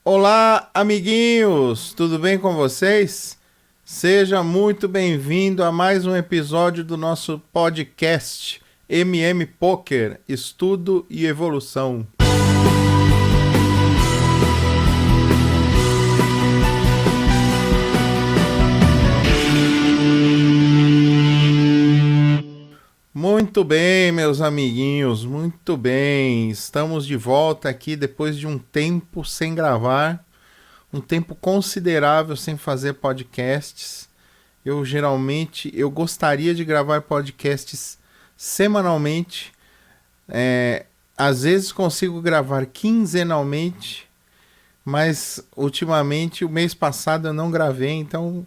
Olá, amiguinhos! Tudo bem com vocês? Seja muito bem-vindo a mais um episódio do nosso podcast MM Poker, Estudo e Evolução. Muito bem, meus amiguinhos, muito bem. Estamos de volta aqui depois de um tempo sem gravar, um tempo considerável sem fazer podcasts. Eu gostaria de gravar podcasts semanalmente. Às vezes consigo gravar quinzenalmente, mas ultimamente, o mês passado eu não gravei, então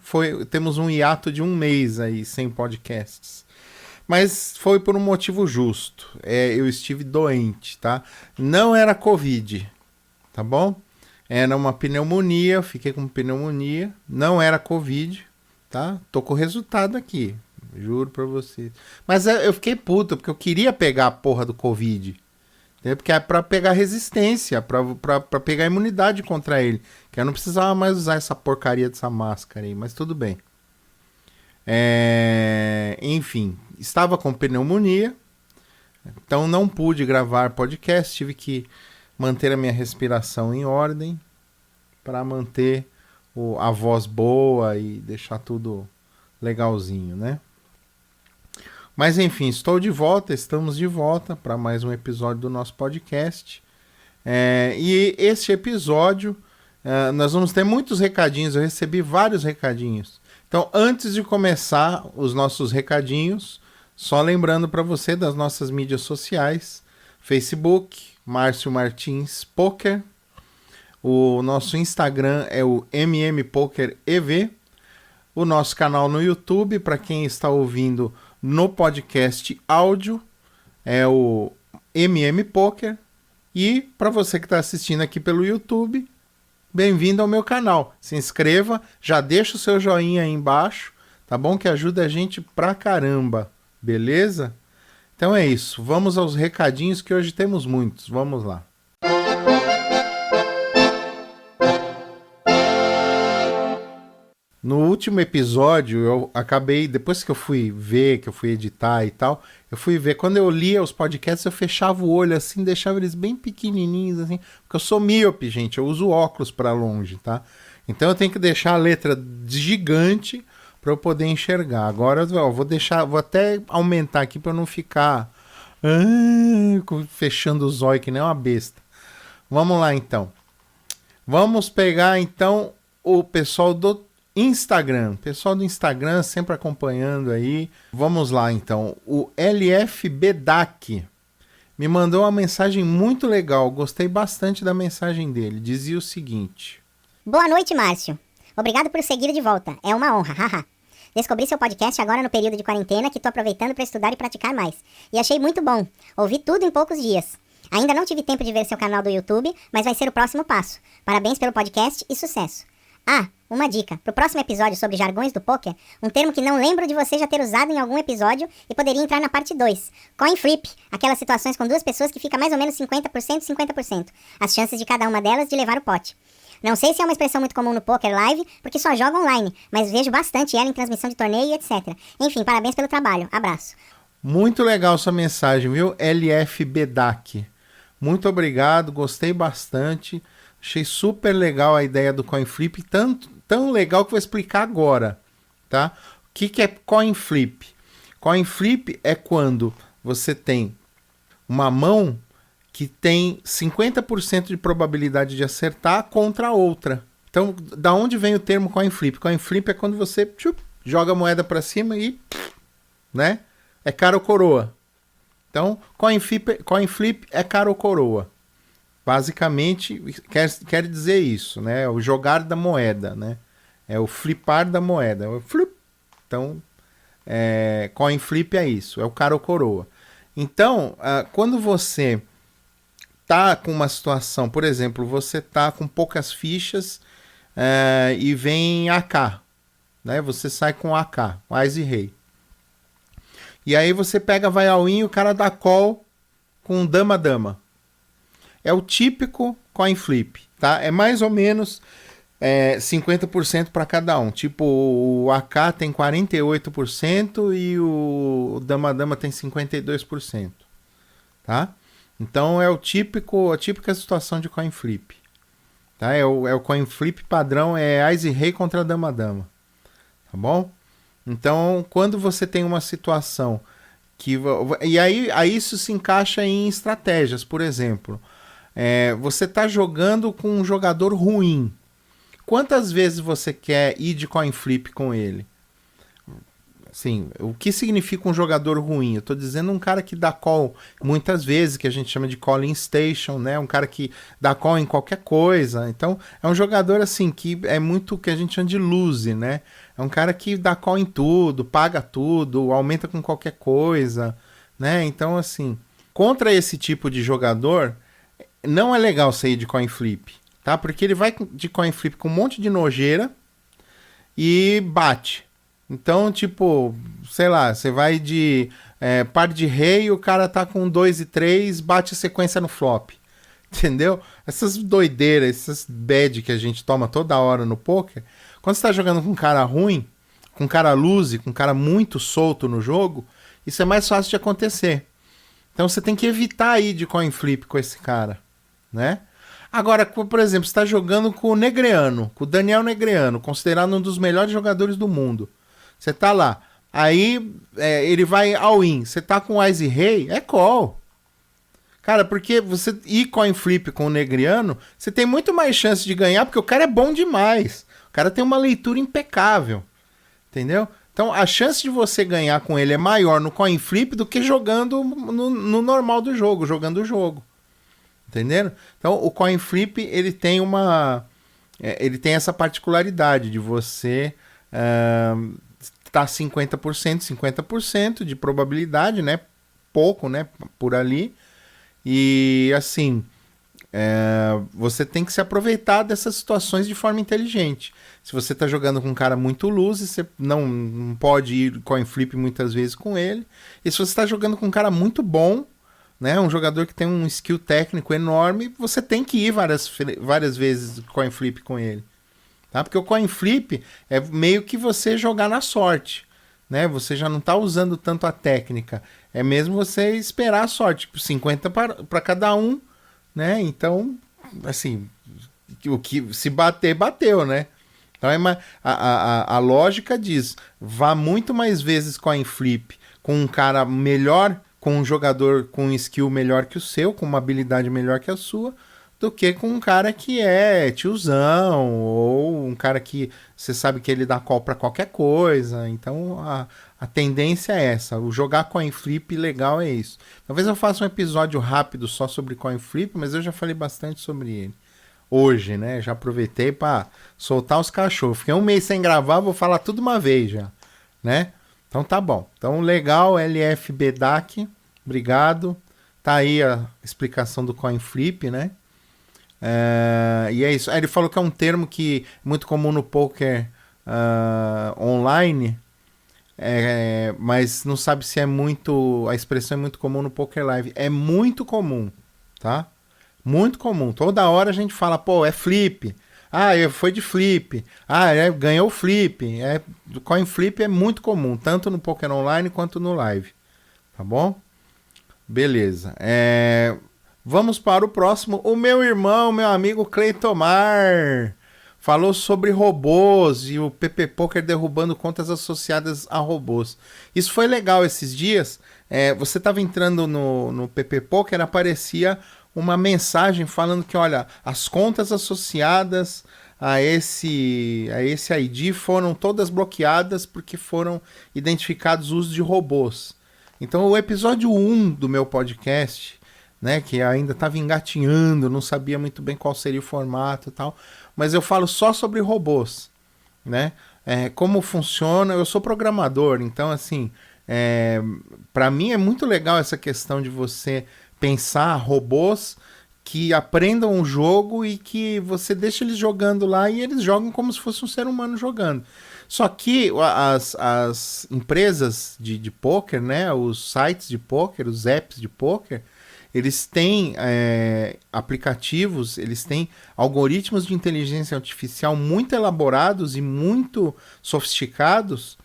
temos um hiato de um mês aí sem podcasts. Mas foi por um motivo justo. Eu estive doente, tá? Não era Covid, tá bom? Era uma pneumonia, eu fiquei com pneumonia. Não era Covid, tá? Tô com o resultado aqui, juro pra vocês. Mas eu fiquei puto, porque eu queria pegar a porra do Covid. Entendeu? Porque é pra pegar resistência, pra pegar imunidade contra ele. Que eu não precisava mais usar essa porcaria dessa máscara aí, mas tudo bem. Enfim, estava com pneumonia, então não pude gravar podcast, tive que manter a minha respiração em ordem para manter a voz boa e deixar tudo legalzinho, né? Mas enfim, estamos de volta para mais um episódio do nosso podcast. E este episódio, nós vamos ter muitos recadinhos, eu recebi vários recadinhos. Então, antes de começar os nossos recadinhos, só lembrando para você das nossas mídias sociais, Facebook, Márcio Martins Poker, o nosso Instagram é o mmpokerev, o nosso canal no YouTube, para quem está ouvindo no podcast áudio, é o MM Poker, e para você que está assistindo aqui pelo YouTube, bem-vindo ao meu canal. Se inscreva, já deixa o seu joinha aí embaixo, tá bom? Que ajuda a gente pra caramba, beleza? Então é isso, vamos aos recadinhos que hoje temos muitos, vamos lá. No último episódio, eu acabei, depois que eu fui ver, que eu fui editar e tal, eu fui ver, quando eu lia os podcasts, eu fechava o olho assim, deixava eles bem pequenininhos assim, porque eu sou míope, gente, eu uso óculos para longe, tá? Então eu tenho que deixar a letra gigante para eu poder enxergar. Agora eu vou até aumentar aqui para não ficar fechando o zóio que nem uma besta. Vamos lá então. Vamos pegar então o pessoal do Instagram, pessoal do Instagram sempre acompanhando aí. Vamos lá então, o LFBDAC me mandou uma mensagem muito legal, gostei bastante da mensagem dele, dizia o seguinte: Boa noite, Márcio, obrigado por seguir de volta, é uma honra, haha. Descobri seu podcast agora no período de quarentena que tô aproveitando para estudar e praticar mais, e achei muito bom, ouvi tudo em poucos dias. Ainda não tive tempo de ver seu canal do YouTube, mas vai ser o próximo passo. Parabéns pelo podcast e sucesso. Ah, uma dica, pro próximo episódio sobre jargões do poker, um termo que não lembro de você já ter usado em algum episódio e poderia entrar na parte 2. Coin flip, aquelas situações com duas pessoas que fica mais ou menos 50% e 50%. As chances de cada uma delas de levar o pote. Não sei se é uma expressão muito comum no poker live, porque só jogo online, mas vejo bastante ela em transmissão de torneio e etc. Enfim, parabéns pelo trabalho. Abraço. Muito legal sua mensagem, viu? LFBDAC. Muito obrigado, gostei bastante. Achei super legal a ideia do coin flip, tão legal que vou explicar agora, tá? O que é coin flip? Coin flip é quando você tem uma mão que tem 50% de probabilidade de acertar contra a outra. Então, da onde vem o termo coin flip? Coin flip é quando você joga a moeda para cima e, né? É cara ou coroa. Então, coin flip é cara ou coroa. Basicamente, quer dizer isso, né? É o jogar da moeda, né? É o flipar da moeda. É o flip. Então, coin flip é isso, é o cara ou coroa. Então, quando você tá com uma situação, por exemplo, você tá com poucas fichas e vem AK, né? Você sai com AK, Ás e Rei. E aí você pega, vai all-in, o cara dá call com dama-dama. É o típico coin flip. tá? É mais ou menos 50% para cada um. Tipo, o AK tem 48% e o Dama-Dama tem 52%, tá? Então é a típica situação de coin flip, tá? É o coin flip padrão, é Ice Rei contra Dama-Dama, tá bom? Então, quando você tem uma situação e aí isso se encaixa em estratégias, por exemplo, você está jogando com um jogador ruim. Quantas vezes você quer ir de coin flip com ele? Assim, o que significa um jogador ruim? Eu tô dizendo um cara que dá call muitas vezes, que a gente chama de calling station, né? Um cara que dá call em qualquer coisa. Então, é um jogador assim que é muito que a gente chama de lose, né? É um cara que dá call em tudo, paga tudo, aumenta com qualquer coisa, né? Então, assim, contra esse tipo de jogador, não é legal sair de coin flip, tá? Porque ele vai de coin flip com um monte de nojeira e bate. Então, tipo, sei lá, você vai de par de rei, o cara tá com 2 e 3, bate a sequência no flop. Entendeu? Essas doideiras, essas bad que a gente toma toda hora no poker, quando você tá jogando com um cara ruim, com um cara loose, com um cara muito solto no jogo, isso é mais fácil de acontecer. Então você tem que evitar ir de coin flip com esse cara, né? Agora, por exemplo, você está jogando com o Negreanu, com o Daniel Negreanu, considerado um dos melhores jogadores do mundo. Você tá lá, aí ele vai all-in, você tá com o Ice Rei, é call. Cara, porque você ir coin flip com o Negreanu, você tem muito mais chance de ganhar, porque o cara é bom demais. O cara tem uma leitura impecável, entendeu? Então a chance de você ganhar com ele é maior no coin flip do que jogando no normal do jogo, jogando o jogo. Entenderam? Então o coin flip ele tem essa particularidade de você tá 50% de probabilidade, né? Pouco, né? Por ali. E assim, você tem que se aproveitar dessas situações de forma inteligente. Se você tá jogando com um cara muito loose, você não pode ir coin flip muitas vezes com ele. E se você tá jogando com um cara muito bom, né? Um jogador que tem um skill técnico enorme, você tem que ir várias vezes coin flip com ele. Tá? Porque o coin flip é meio que você jogar na sorte, né? Você já não está usando tanto a técnica, é mesmo você esperar a sorte, tipo 50 para cada um, né? Então, assim, o que se bater, bateu, né? Então a lógica diz, vá muito mais vezes coin flip com um cara melhor, com um jogador com um skill melhor que o seu, com uma habilidade melhor que a sua, do que com um cara que é tiozão, ou um cara que você sabe que ele dá call para qualquer coisa. Então a tendência é essa, o jogar coin flip legal é isso. Talvez eu faça um episódio rápido só sobre coin flip, mas eu já falei bastante sobre ele hoje, né? Já aproveitei para soltar os cachorros. Fiquei um mês sem gravar, vou falar tudo uma vez já, né? Então tá bom. Então legal, LFB DAC, obrigado. Tá aí a explicação do coin flip, né? E é isso. Ele falou que é um termo que é muito comum no poker online, mas não sabe se é muito. A expressão é muito comum no poker live. É muito comum, tá? Muito comum. Toda hora a gente fala, pô, é flip. Ah, foi de flip. Ah, ganhou flip. Coin flip é muito comum, tanto no poker online quanto no live. Tá bom? Beleza. Vamos para o próximo. O meu irmão, meu amigo Cleitomar, falou sobre robôs e o PP Poker derrubando contas associadas a robôs. Isso foi legal esses dias. Você estava entrando no PP Poker, aparecia uma mensagem falando que, olha, as contas associadas a esse ID foram todas bloqueadas porque foram identificados usos de robôs. Então o episódio 1 do meu podcast, né, que ainda estava engatinhando, não sabia muito bem qual seria o formato e tal, mas eu falo só sobre robôs, né? Como funciona, eu sou programador, então assim, para mim é muito legal essa questão de você pensar robôs que aprendam o jogo e que você deixa eles jogando lá e eles jogam como se fosse um ser humano jogando. Só que as empresas de poker, né, os sites de poker, os apps de poker, eles têm aplicativos, eles têm algoritmos de inteligência artificial muito elaborados e muito sofisticados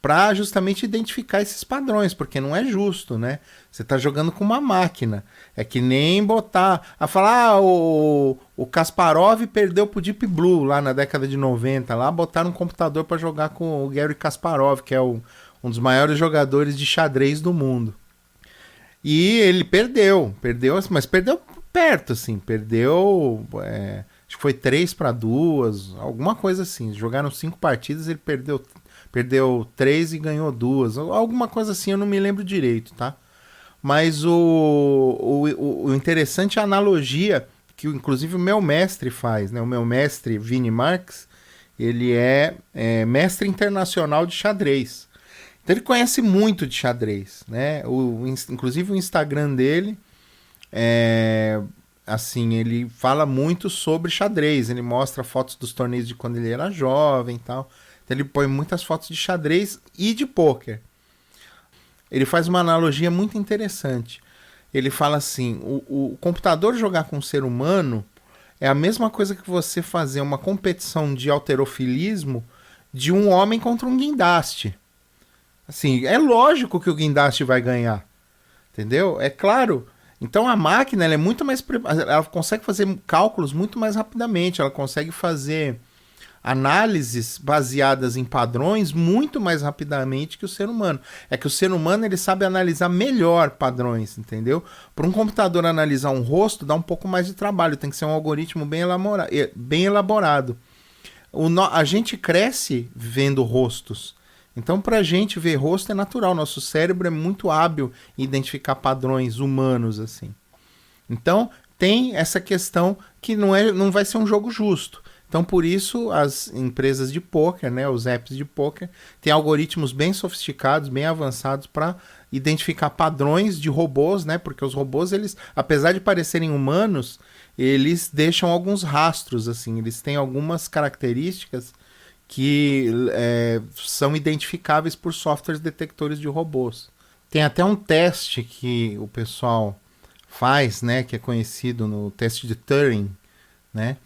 para justamente identificar esses padrões, porque não é justo, né? Você está jogando com uma máquina. É que nem botar... A falar, o Kasparov perdeu pro Deep Blue lá na década de 90. Lá botaram um computador para jogar com o Garry Kasparov, que é um dos maiores jogadores de xadrez do mundo. E ele perdeu, mas perdeu perto, assim. Perdeu... acho que foi 3-2, alguma coisa assim. Jogaram 5 partidas, ele perdeu 3 e ganhou 2. Alguma coisa assim, eu não me lembro direito, tá? Mas o interessante é a analogia que, inclusive, o meu mestre faz, né? O meu mestre, Vini Marques, ele é mestre internacional de xadrez. Então, ele conhece muito de xadrez, né? Inclusive, o Instagram dele, assim, ele fala muito sobre xadrez. Ele mostra fotos dos torneios de quando ele era jovem e tal. Então, ele põe muitas fotos de xadrez e de pôquer. Ele faz uma analogia muito interessante. Ele fala assim, o computador jogar com o ser humano é a mesma coisa que você fazer uma competição de halterofilismo de um homem contra um guindaste. Assim, é lógico que o guindaste vai ganhar. Entendeu? É claro. Então a máquina ela é muito mais... Ela consegue fazer cálculos muito mais rapidamente. Ela consegue fazer análises baseadas em padrões muito mais rapidamente que o ser humano. É que o ser humano ele sabe analisar melhor padrões, entendeu? Para um computador analisar um rosto dá um pouco mais de trabalho, tem que ser um algoritmo bem elaborado. A gente cresce vendo rostos. Então, para a gente ver rosto é natural. Nosso cérebro é muito hábil em identificar padrões humanos, assim. Então, tem essa questão que não vai ser um jogo justo. Então, por isso, as empresas de pôquer, né, os apps de pôquer, têm algoritmos bem sofisticados, bem avançados para identificar padrões de robôs, né, porque os robôs, eles, apesar de parecerem humanos, eles deixam alguns rastros, assim, eles têm algumas características que são identificáveis por softwares detectores de robôs. Tem até um teste que o pessoal faz, né, que é conhecido no teste de Turing, né?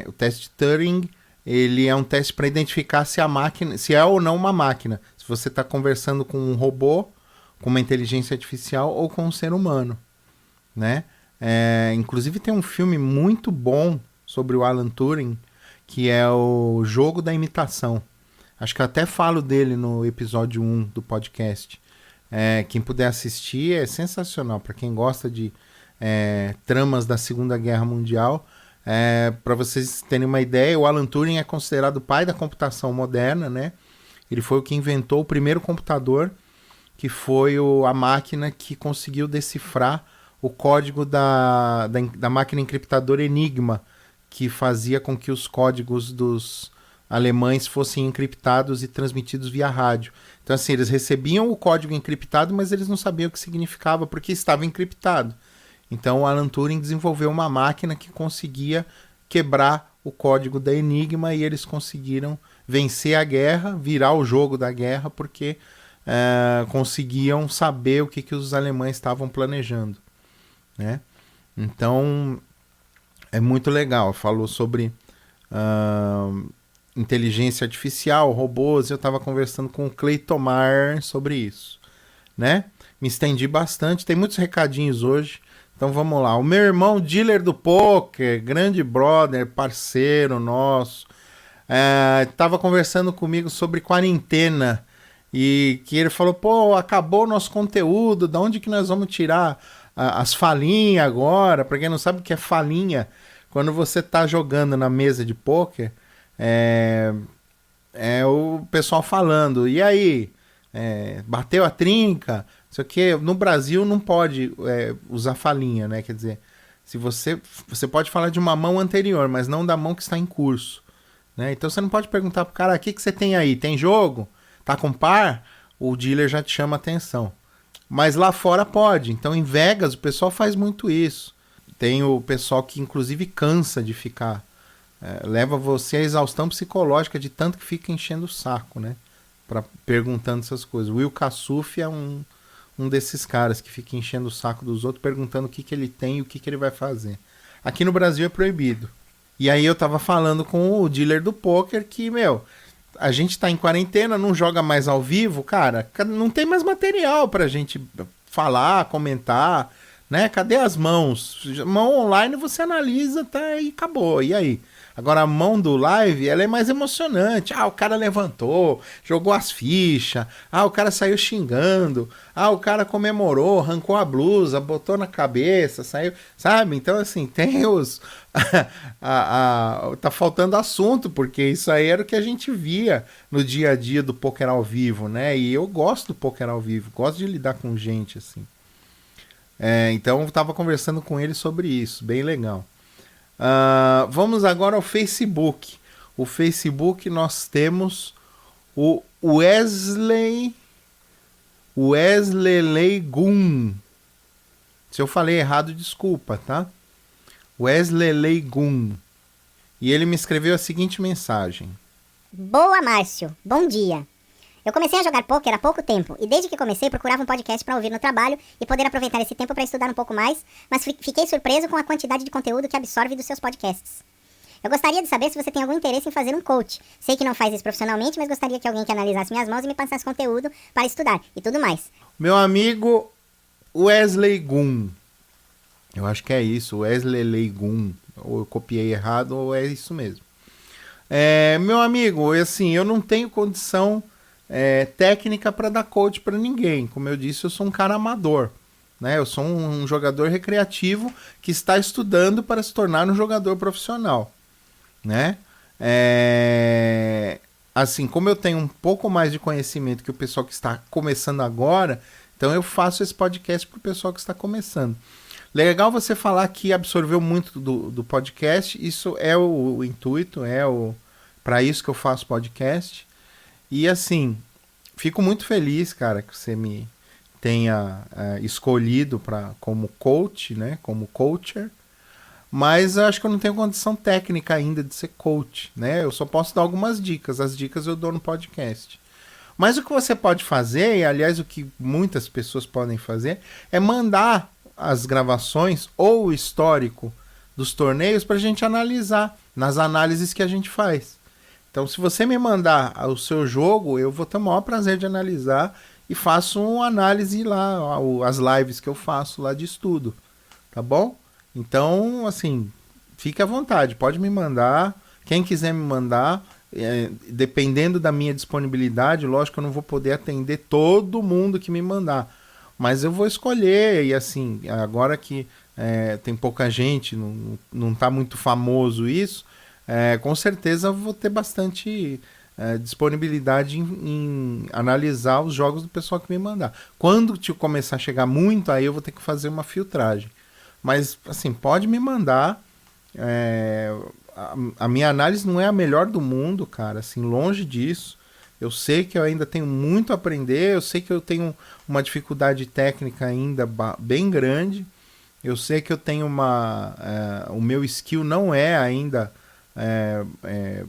O teste de Turing ele é um teste para identificar se a máquina, se é ou não uma máquina, se você está conversando com um robô, com uma inteligência artificial ou com um ser humano, né? Inclusive tem um filme muito bom sobre o Alan Turing, que é o Jogo da Imitação. Acho que eu até falo dele no episódio 1 do podcast. Quem puder assistir é sensacional. Para quem gosta de tramas da Segunda Guerra Mundial, para vocês terem uma ideia, o Alan Turing é considerado o pai da computação moderna, né? Ele foi o que inventou o primeiro computador, que foi a máquina que conseguiu decifrar o código da máquina encriptadora Enigma, que fazia com que os códigos dos alemães fossem encriptados e transmitidos via rádio. Então, assim, eles recebiam o código encriptado, mas eles não sabiam o que significava, porque estava encriptado. Então, o Alan Turing desenvolveu uma máquina que conseguia quebrar o código da Enigma e eles conseguiram vencer a guerra, virar o jogo da guerra, porque conseguiam saber o que os alemães estavam planejando, né? Então, é muito legal. Falou sobre inteligência artificial, robôs. Eu estava conversando com o Clay Tomar sobre isso, né? Me estendi bastante. Tem muitos recadinhos hoje. Então vamos lá. O meu irmão, dealer do poker, grande brother, parceiro nosso, estava conversando comigo sobre quarentena. E que ele falou, pô, acabou o nosso conteúdo. Da onde que nós vamos tirar as falinhas agora? Pra quem não sabe o que é falinha, quando você tá jogando na mesa de pôquer, o pessoal falando, e aí? Bateu a trinca? Isso aqui, no Brasil não pode usar falinha, né? Quer dizer, se você pode falar de uma mão anterior, mas não da mão que está em curso, né? Então você não pode perguntar pro cara, o que você tem aí? Tem jogo? Tá com par? O dealer já te chama a atenção. Mas lá fora pode. Então em Vegas o pessoal faz muito isso. Tem o pessoal que inclusive cansa de ficar. Leva você à exaustão psicológica de tanto que fica enchendo o saco, né? Perguntando essas coisas. O Will Kassuf é um um desses caras que fica enchendo o saco dos outros, perguntando o que ele tem e o que ele vai fazer. Aqui no Brasil é proibido. E aí eu tava falando com o dealer do poker que, a gente tá em quarentena, não joga mais ao vivo, cara, não tem mais material pra gente falar, comentar, né? Cadê as mãos? Mão online você analisa, tá, e acabou. E aí? Agora a mão do live, ela é mais emocionante. O cara levantou, jogou as fichas. O cara saiu xingando. O cara comemorou, arrancou a blusa, botou na cabeça, saiu, sabe? Então, assim, tem os... tá faltando assunto, porque isso aí era o que a gente via no dia a dia do poker ao vivo, né? E eu gosto do poker ao vivo, gosto de lidar com gente, assim. Então, eu tava conversando com ele sobre isso, bem legal. Vamos agora ao Facebook. O Facebook nós temos o Wesley Gun. Se eu falei errado, desculpa, tá? Wesley Gun. E ele me escreveu a seguinte mensagem. Boa, Márcio. Bom dia. Eu comecei a jogar poker há pouco tempo e desde que comecei procurava um podcast para ouvir no trabalho e poder aproveitar esse tempo para estudar um pouco mais, mas fiquei surpreso com a quantidade de conteúdo que absorve dos seus podcasts. Eu gostaria de saber se você tem algum interesse em fazer um coach. Sei que não faz isso profissionalmente, mas gostaria que alguém que analisasse minhas mãos e me passasse conteúdo para estudar e tudo mais. Meu amigo Wesley Gun. Eu acho que é isso, Wesley Gun. Ou eu copiei errado ou é isso mesmo. Meu amigo, assim, eu não tenho condição... técnica para dar coach para ninguém. Como eu disse, eu sou um cara amador, né? Eu sou um jogador recreativo que está estudando para se tornar um jogador profissional, né? Assim, como eu tenho um pouco mais de conhecimento que o pessoal que está começando agora, então eu faço esse podcast para o pessoal que está começando. Legal você falar que absorveu muito do podcast. Isso é o intuito, para isso que eu faço podcast. E assim, fico muito feliz, cara, que você me tenha escolhido como coach, né? Como coacher. Mas eu acho que eu não tenho condição técnica ainda de ser coach, né? Eu só posso dar algumas dicas. As dicas eu dou no podcast. Mas o que você pode fazer, e aliás o que muitas pessoas podem fazer, é mandar as gravações ou o histórico dos torneios para a gente analisar nas análises que a gente faz. Então, se você me mandar o seu jogo, eu vou ter o maior prazer de analisar e faço uma análise lá, as lives que eu faço lá de estudo, tá bom? Então, assim, fique à vontade, pode me mandar, quem quiser me mandar, dependendo da minha disponibilidade, lógico que eu não vou poder atender todo mundo que me mandar, mas eu vou escolher, e assim, agora que tem pouca gente, não tá muito famoso isso, com certeza vou ter bastante disponibilidade em analisar os jogos do pessoal que me mandar. Quando começar a chegar muito, aí eu vou ter que fazer uma filtragem. Mas, assim, pode me mandar. A minha análise não é a melhor do mundo, cara. Assim, longe disso. Eu sei que eu ainda tenho muito a aprender. Eu sei que eu tenho uma dificuldade técnica ainda bem grande. Eu sei que eu tenho o meu skill não é ainda...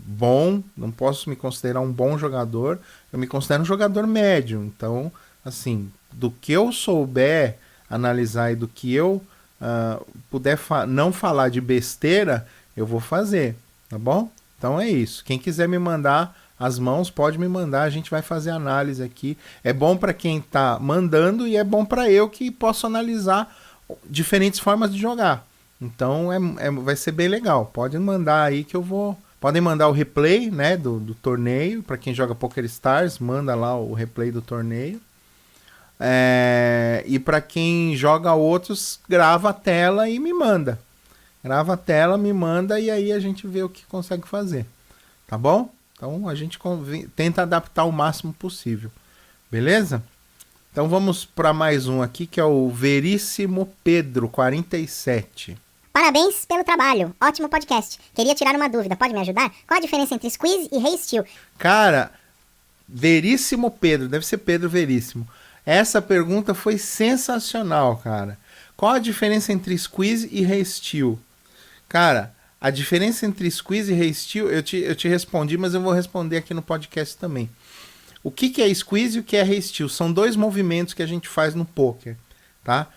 bom, não posso me considerar um bom jogador, eu me considero um jogador médio. Então, assim, do que eu souber analisar e do que eu puder não falar de besteira, eu vou fazer, tá bom? Então é isso. Quem quiser me mandar as mãos, pode me mandar, a gente vai fazer análise aqui. É bom para quem tá mandando e é bom para eu que posso analisar diferentes formas de jogar. Então vai ser bem legal. Podem mandar aí que eu vou... Podem mandar o replay, né, do torneio. Para quem joga PokerStars, manda lá o replay do torneio. E para quem joga outros, grava a tela e me manda. Grava a tela, me manda e aí a gente vê o que consegue fazer. Tá bom? Então a gente tenta adaptar o máximo possível. Beleza? Então vamos para mais um aqui, que é o Veríssimo Pedro, 47. Parabéns pelo trabalho, ótimo podcast. Queria tirar uma dúvida, pode me ajudar? Qual a diferença entre squeeze e rei-steal? Cara, Veríssimo Pedro, deve ser Pedro Veríssimo. Essa pergunta foi sensacional, cara. Qual a diferença entre squeeze e rei-steal? Cara, a diferença entre squeeze e rei-steal, eu te respondi, mas eu vou responder aqui no podcast também. O que é squeeze e o que é raise-steal? São dois movimentos que a gente faz no poker, tá?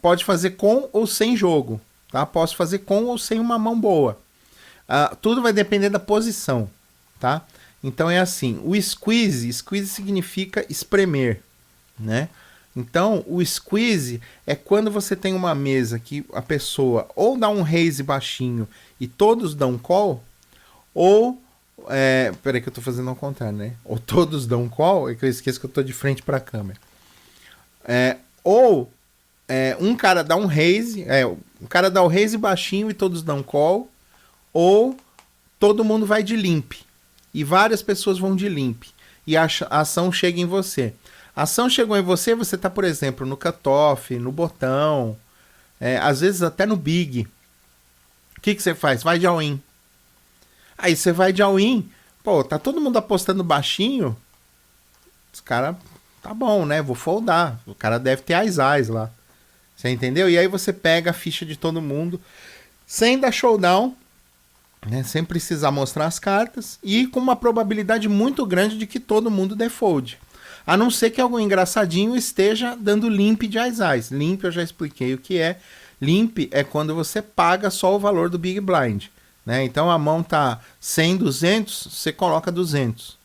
Pode fazer com ou sem jogo, tá? Posso fazer com ou sem uma mão boa. Tudo vai depender da posição, tá? Então é assim, o squeeze significa espremer, né? Então o squeeze é quando você tem uma mesa que a pessoa ou dá um raise baixinho e todos dão call, ou peraí que eu tô fazendo ao contrário, né? Ou todos dão call, é que eu esqueço que eu tô de frente para a câmera. Um cara dá um raise, um cara dá o raise baixinho e todos dão call, ou todo mundo vai de limp e várias pessoas vão de limp e a ação chega em você. A ação chegou em você, você tá, por exemplo, no cutoff, no botão, às vezes até no big. O que você faz? Vai de all-in. Aí você vai de all-in, pô, tá todo mundo apostando baixinho, os caras, tá bom, né? Vou foldar. O cara deve ter as eyes lá. Você entendeu? E aí você pega a ficha de todo mundo, sem dar showdown, né? Sem precisar mostrar as cartas, e com uma probabilidade muito grande de que todo mundo dê fold. A não ser que algum engraçadinho esteja dando limp de as eyes. Limp eu já expliquei o que é. Limp é quando você paga só o valor do Big Blind, né? Então a mão tá 100, 200, você coloca 200,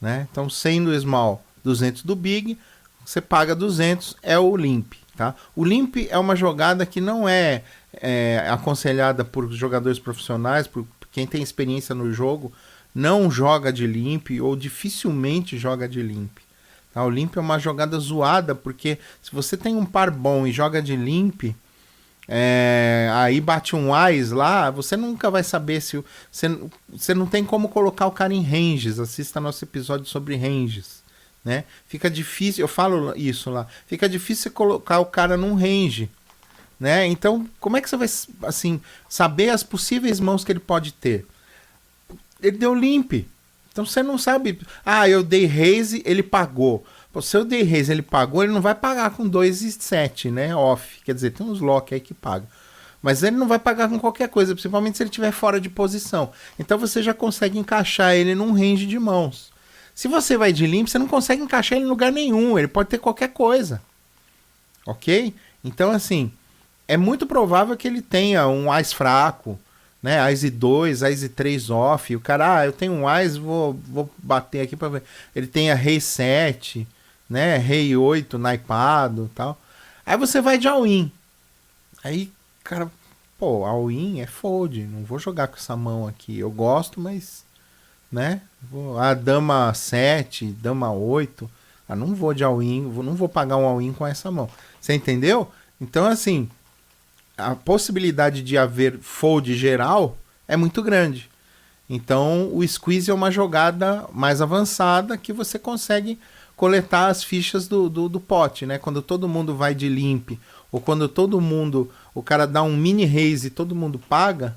né? Então 100 do small, 200 do big, você paga 200, é o limp, tá? O limp é uma jogada que não é aconselhada por jogadores profissionais, por quem tem experiência no jogo, não joga de limp ou dificilmente joga de limp. Tá? O limp é uma jogada zoada, porque se você tem um par bom e joga de limp, aí bate um ás lá, você nunca vai saber se... Você não tem como colocar o cara em ranges. Assista nosso episódio sobre ranges, né? Fica difícil, eu falo isso lá, fica difícil colocar o cara num range, né? Então, como é que você vai, assim, saber as possíveis mãos que ele pode ter? Ele deu limp. Então você não sabe, eu dei raise, ele pagou. Pô, se eu dei raise, ele pagou, ele não vai pagar com 2,7, né? Off. Quer dizer, tem uns lock aí que pagam. Mas ele não vai pagar com qualquer coisa, principalmente se ele estiver fora de posição. Então você já consegue encaixar ele num range de mãos. Se você vai de limp, você não consegue encaixar ele em lugar nenhum. Ele pode ter qualquer coisa. Ok? Então, assim, é muito provável que ele tenha um ás fraco, né? Ás e 2, Ás e 3 off. O cara, eu tenho um Ás, vou bater aqui para ver. Ele tem a Rei 7, né? Rei 8, naipado e tal. Aí você vai de all-in. Aí, cara, pô, all-in é fold. Não vou jogar com essa mão aqui. Eu gosto, mas, né? Dama 7, dama 8. Não vou de all-in, não vou pagar um all-in com essa mão. Você entendeu? Então, assim, a possibilidade de haver fold geral é muito grande. Então o squeeze é uma jogada mais avançada que você consegue coletar as fichas do pote, né? Quando todo mundo vai de limp, ou quando o cara dá um mini raise e todo mundo paga,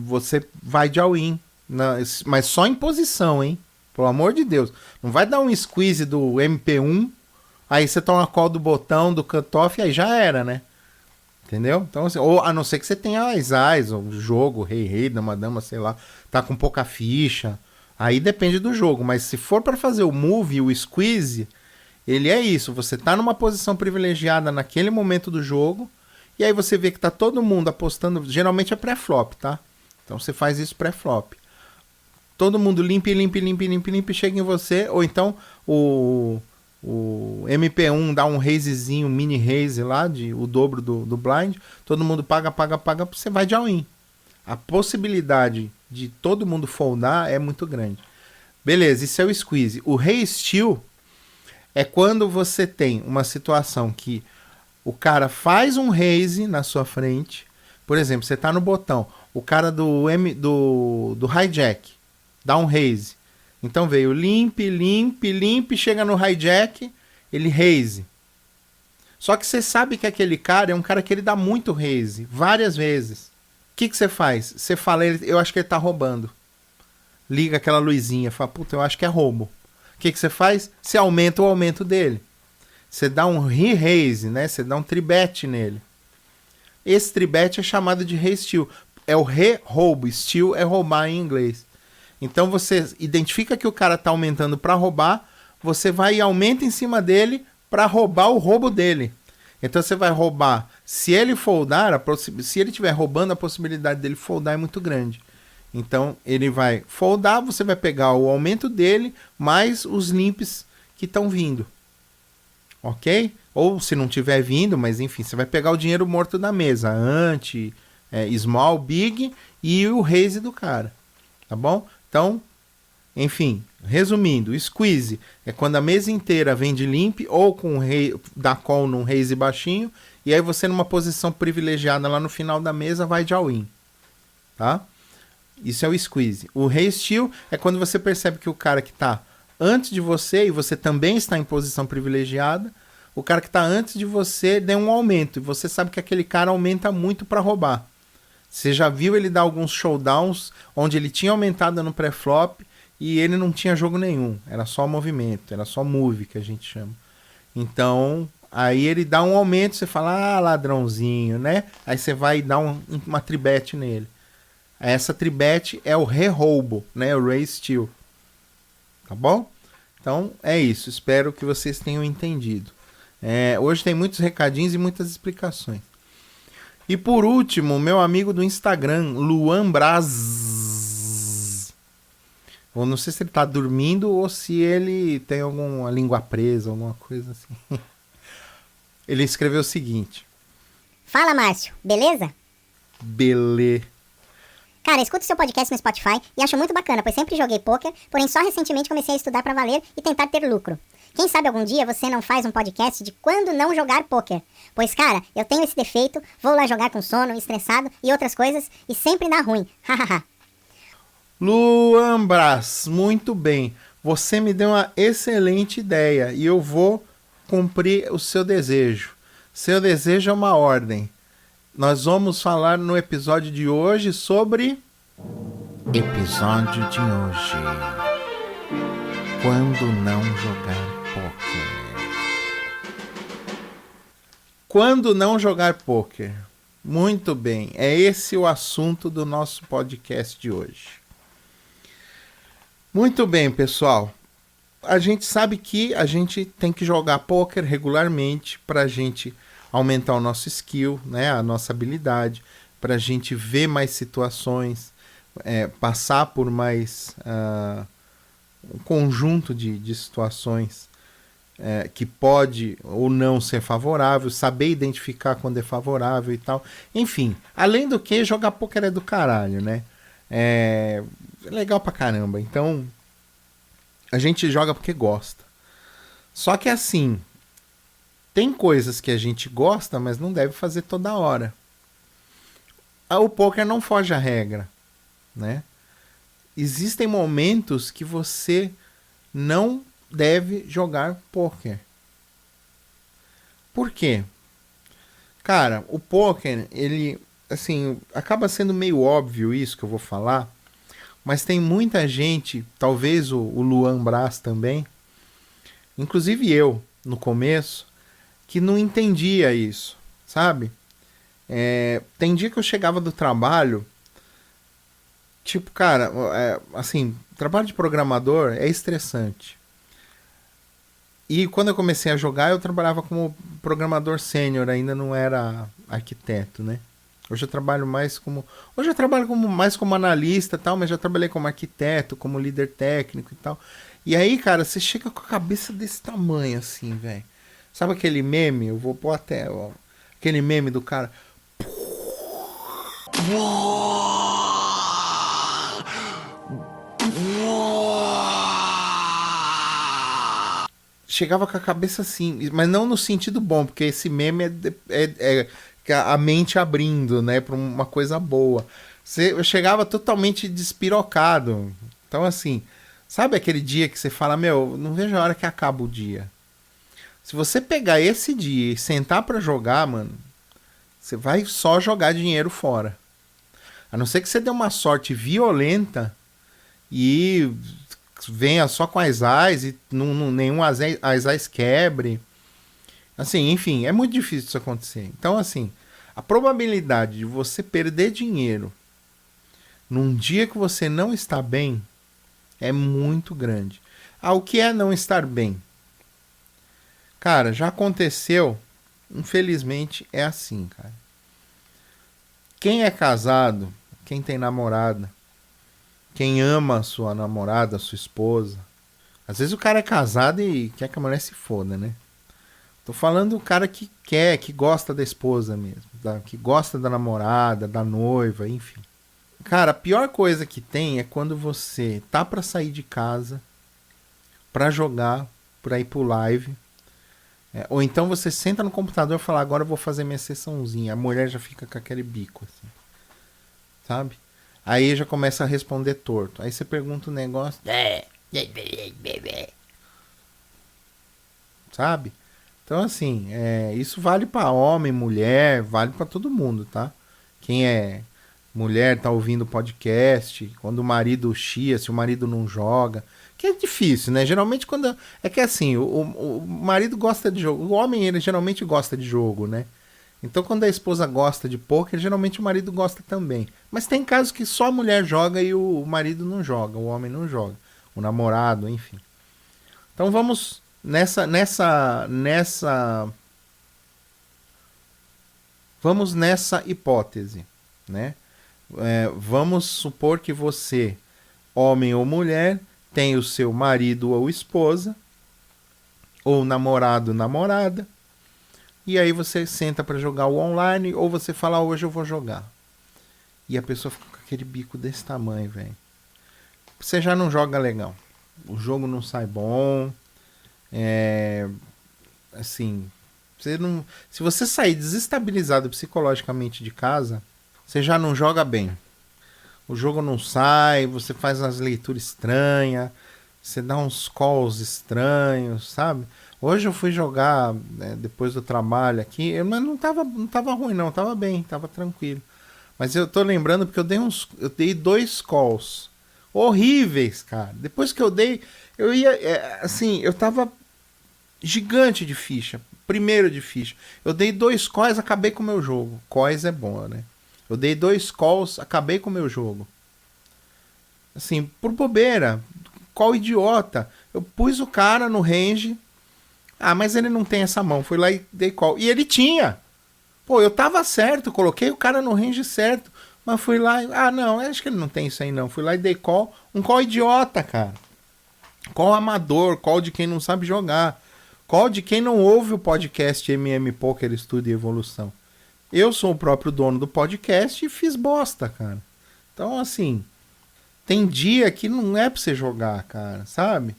você vai de all-in, mas só em posição, hein? Pelo amor de Deus. Não vai dar um squeeze do MP1, aí você toma a call do botão, do cutoff, e aí já era, né? Entendeu? Então, assim, ou a não ser que você tenha as eyes, o jogo, rei, dama, sei lá, tá com pouca ficha. Aí depende do jogo. Mas se for para fazer o move e o squeeze, ele é isso. Você tá numa posição privilegiada naquele momento do jogo, e aí você vê que tá todo mundo apostando. Geralmente é pré-flop, tá? Então você faz isso pré-flop. Todo mundo limpa, chega em você, ou então o MP1 dá um raisezinho, mini raise lá, o dobro do blind, todo mundo paga, você vai de all-in. A possibilidade de todo mundo foldar é muito grande. Beleza, isso é o squeeze. O raise-steal é quando você tem uma situação que o cara faz um raise na sua frente. Por exemplo, você tá no botão, o cara do hijack dá um raise. Então veio limp, chega no hijack, ele raise. Só que você sabe que aquele cara é um cara que ele dá muito raise, várias vezes. O que você faz? Você fala, eu acho que ele tá roubando. Liga aquela luzinha, fala, puta, eu acho que é roubo. O que você faz? Você aumenta o aumento dele. Você dá um re-raise, né? Você dá um tribet nele. Esse tribet é chamado de raise-steal. É o re-roubo. Steal é roubar em inglês. Então você identifica que o cara tá aumentando para roubar, você vai e aumenta em cima dele para roubar o roubo dele. Então você vai roubar. Se ele foldar, se ele estiver roubando, a possibilidade dele foldar é muito grande. Então ele vai foldar, você vai pegar o aumento dele mais os limps que estão vindo. Ok? Ou se não tiver vindo, mas enfim, você vai pegar o dinheiro morto da mesa. Ante, small, big e o raise do cara. Tá bom? Então, enfim, resumindo, squeeze é quando a mesa inteira vem de limp ou com dá call num raise baixinho e aí você numa posição privilegiada lá no final da mesa vai de all-in. Tá? Isso é o squeeze. O raise steal é quando você percebe que o cara que está antes de você e você também está em posição privilegiada, o cara que está antes de você deu um aumento e você sabe que aquele cara aumenta muito para roubar. Você já viu ele dar alguns showdowns onde ele tinha aumentado no pré-flop e ele não tinha jogo nenhum. Era só movimento, era só move que a gente chama. Então, aí ele dá um aumento, você fala, ah, ladrãozinho, né? Aí você vai dar uma tribet nele. Essa tribet é o re-roubo, né? O raise steal. Tá bom? Então, é isso. Espero que vocês tenham entendido. Hoje tem muitos recadinhos e muitas explicações. E por último, meu amigo do Instagram, Luan Braz. Eu não sei se ele tá dormindo ou se ele tem alguma língua presa, alguma coisa assim. Ele escreveu o seguinte. Fala, Márcio. Beleza? Belê. Cara, escuto seu podcast no Spotify e acho muito bacana, pois sempre joguei poker, porém só recentemente comecei a estudar pra valer e tentar ter lucro. Quem sabe algum dia você não faz um podcast de quando não jogar poker? Pois, cara, eu tenho esse defeito, vou lá jogar com sono, estressado e outras coisas e sempre dá ruim. Hahaha. Luan Braz, muito bem. Você me deu uma excelente ideia e eu vou cumprir o seu desejo. Seu desejo é uma ordem. Nós vamos falar no episódio de hoje sobre... Episódio de hoje. Quando não jogar poker. Quando não jogar poker. Muito bem, é esse o assunto do nosso podcast de hoje. Muito bem, pessoal. A gente sabe que a gente tem que jogar poker regularmente para a gente aumentar o nosso skill, né, a nossa habilidade, para a gente ver mais situações, passar por mais um conjunto de situações que pode ou não ser favorável, saber identificar quando é favorável e tal. Enfim, além do que, jogar poker é do caralho, né? É legal pra caramba. Então, a gente joga porque gosta. Só que assim, tem coisas que a gente gosta, mas não deve fazer toda hora. O poker não foge à regra, né? Existem momentos que você não deve jogar poker. Por quê? Cara, o poker, ele, assim, acaba sendo meio óbvio isso que eu vou falar, mas tem muita gente, talvez o Luan Braz também, inclusive eu, no começo, que não entendia isso, sabe? Tem dia que eu chegava do trabalho, tipo, cara, assim, trabalho de programador é estressante. E quando eu comecei a jogar, eu trabalhava como programador sênior, ainda não era arquiteto, né? Hoje eu trabalho mais como... Hoje eu trabalho mais como analista e tal, mas já trabalhei como arquiteto, como líder técnico e tal. E aí, cara, você chega com a cabeça desse tamanho, assim, velho. Sabe aquele meme? Eu vou pôr até, ó. Aquele meme do cara... Chegava com a cabeça assim, mas não no sentido bom, porque esse meme é a mente abrindo, né, para uma coisa boa. Eu chegava totalmente despirocado. Então, assim, sabe aquele dia que você fala, meu, não vejo a hora que acaba o dia. Se você pegar esse dia e sentar para jogar, mano, você vai só jogar dinheiro fora. A não ser que você dê uma sorte violenta e venha só com as eyes e nenhum as eyes quebre. Assim, enfim, é muito difícil isso acontecer. Então, assim, a probabilidade de você perder dinheiro num dia que você não está bem É muito grande. O que é não estar bem? Cara, já aconteceu. Infelizmente é assim, cara. Quem é casado, quem tem namorada, quem ama a sua namorada, a sua esposa. Às vezes o cara é casado e quer que a mulher se foda, né? Tô falando do cara que quer, que gosta da esposa mesmo, que gosta da namorada, da noiva, enfim. Cara, a pior coisa que tem é quando você tá pra sair de casa, pra jogar, pra ir pro live. Ou então você senta no computador e fala, agora eu vou fazer minha sessãozinha. A mulher já fica com aquele bico, assim. Sabe? Aí já começa a responder torto. Aí você pergunta um negócio. Sabe? Então, assim, isso vale pra homem, mulher, vale pra todo mundo, tá? Quem é mulher tá ouvindo podcast, quando o marido chia, se o marido não joga. Que é difícil, né? Geralmente quando. É que assim, o marido gosta de jogo. O homem, ele geralmente gosta de jogo, né? Então quando a esposa gosta de poker, geralmente o marido gosta também. Mas tem casos que só a mulher joga e o marido não joga, o homem não joga. O namorado, enfim. Então vamos vamos nessa hipótese, né? Vamos supor que você, homem ou mulher, tem o seu marido ou esposa, ou namorado, namorada, e aí você senta para jogar o online, ou você fala, hoje eu vou jogar. E a pessoa fica com aquele bico desse tamanho, velho. Você já não joga legal. O jogo não sai bom. Assim, se você sair desestabilizado psicologicamente de casa, você já não joga bem. O jogo não sai, você faz umas leituras estranhas, você dá uns calls estranhos, sabe? Hoje eu fui jogar, né, depois do trabalho aqui, mas não tava ruim não, tava bem, tava tranquilo. Mas eu tô lembrando porque eu dei 2 calls horríveis, cara. Depois que eu dei, eu ia, assim, eu tava gigante de ficha, primeiro de ficha. Eu dei 2 calls, acabei com o meu jogo. Calls é bom, né? Eu dei 2 calls, acabei com o meu jogo. Assim, por bobeira. Qual idiota. Eu pus o cara no range. Mas ele não tem essa mão. Fui lá e dei call. E ele tinha. Pô, eu tava certo. Coloquei o cara no range certo. Mas fui lá e... não, acho que ele não tem isso aí não. Fui lá e dei call. Um call idiota, cara. Call amador. Call de quem não sabe jogar. Call de quem não ouve o podcast MM Poker Estudo e Evolução. Eu sou o próprio dono do podcast e fiz bosta, cara. Então, assim, tem dia que não é pra você jogar, cara, sabe?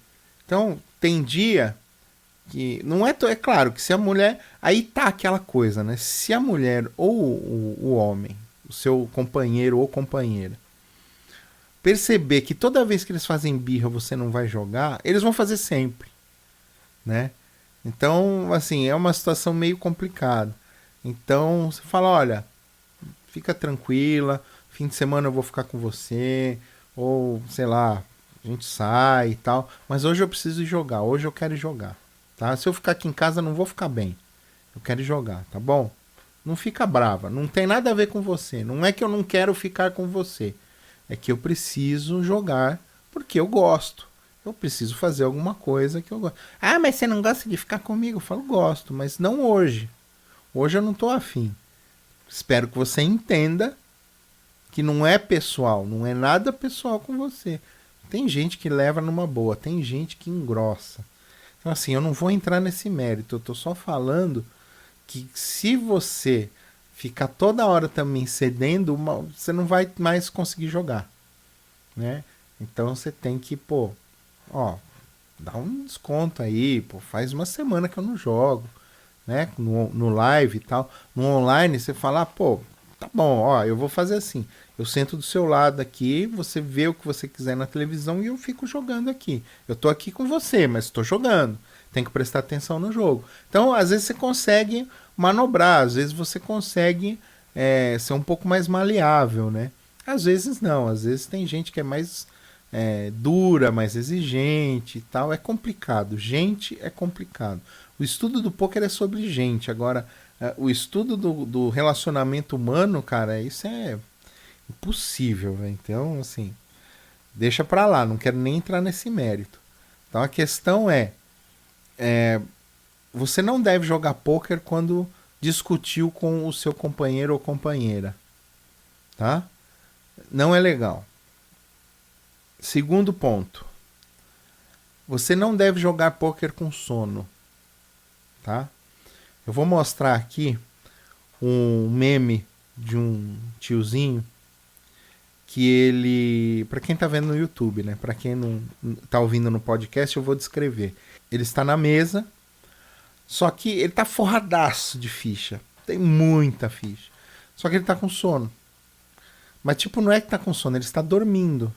Então, tem dia que... Não é... É claro que se a mulher... Aí tá aquela coisa, né? Se a mulher ou o homem, o seu companheiro ou companheira, perceber que toda vez que eles fazem birra você não vai jogar, eles vão fazer sempre, né? Então, assim, é uma situação meio complicada. Então, você fala, olha, fica tranquila, fim de semana eu vou ficar com você, ou, sei lá, a gente sai e tal, mas hoje eu preciso jogar, hoje eu quero jogar, tá? Se eu ficar aqui em casa, eu não vou ficar bem, eu quero jogar, tá bom? Não fica brava, não tem nada a ver com você, não é que eu não quero ficar com você, é que eu preciso jogar porque eu gosto. Eu preciso fazer alguma coisa que eu gosto. Mas você não gosta de ficar comigo? Eu falo, gosto, mas não hoje. Hoje eu não tô afim. Espero que você entenda que não é pessoal, não é nada pessoal com você. Tem gente que leva numa boa, tem gente que engrossa. Então assim, eu não vou entrar nesse mérito, eu tô só falando que se você ficar toda hora também cedendo, você não vai mais conseguir jogar, né? Então você tem que, dá um desconto aí, faz uma semana que eu não jogo, né? No live e tal. No online você fala, tá bom, eu vou fazer assim. Eu sento do seu lado aqui, você vê o que você quiser na televisão e eu fico jogando aqui. Eu tô aqui com você, mas estou jogando. Tem que prestar atenção no jogo. Então, às vezes você consegue manobrar, às vezes você consegue ser um pouco mais maleável, né? Às vezes não, às vezes tem gente que é mais dura, mais exigente e tal. É complicado. Gente é complicado. O estudo do poker é sobre gente. Agora, o estudo do relacionamento humano, cara, isso é impossível, véio. Então, assim, Deixa pra lá, não quero nem entrar nesse mérito. Então a questão você não deve jogar pôquer quando discutiu com o seu companheiro ou companheira, tá? Não é legal. Segundo ponto, você não deve jogar pôquer com sono, tá? Eu vou mostrar aqui um meme de um tiozinho que ele, para quem tá vendo no YouTube, né? Para quem não tá ouvindo no podcast, eu vou descrever. Ele está na mesa, só que ele tá forradaço de ficha. Tem muita ficha. Só que ele tá com sono. Mas tipo, não é que tá com sono, ele está dormindo.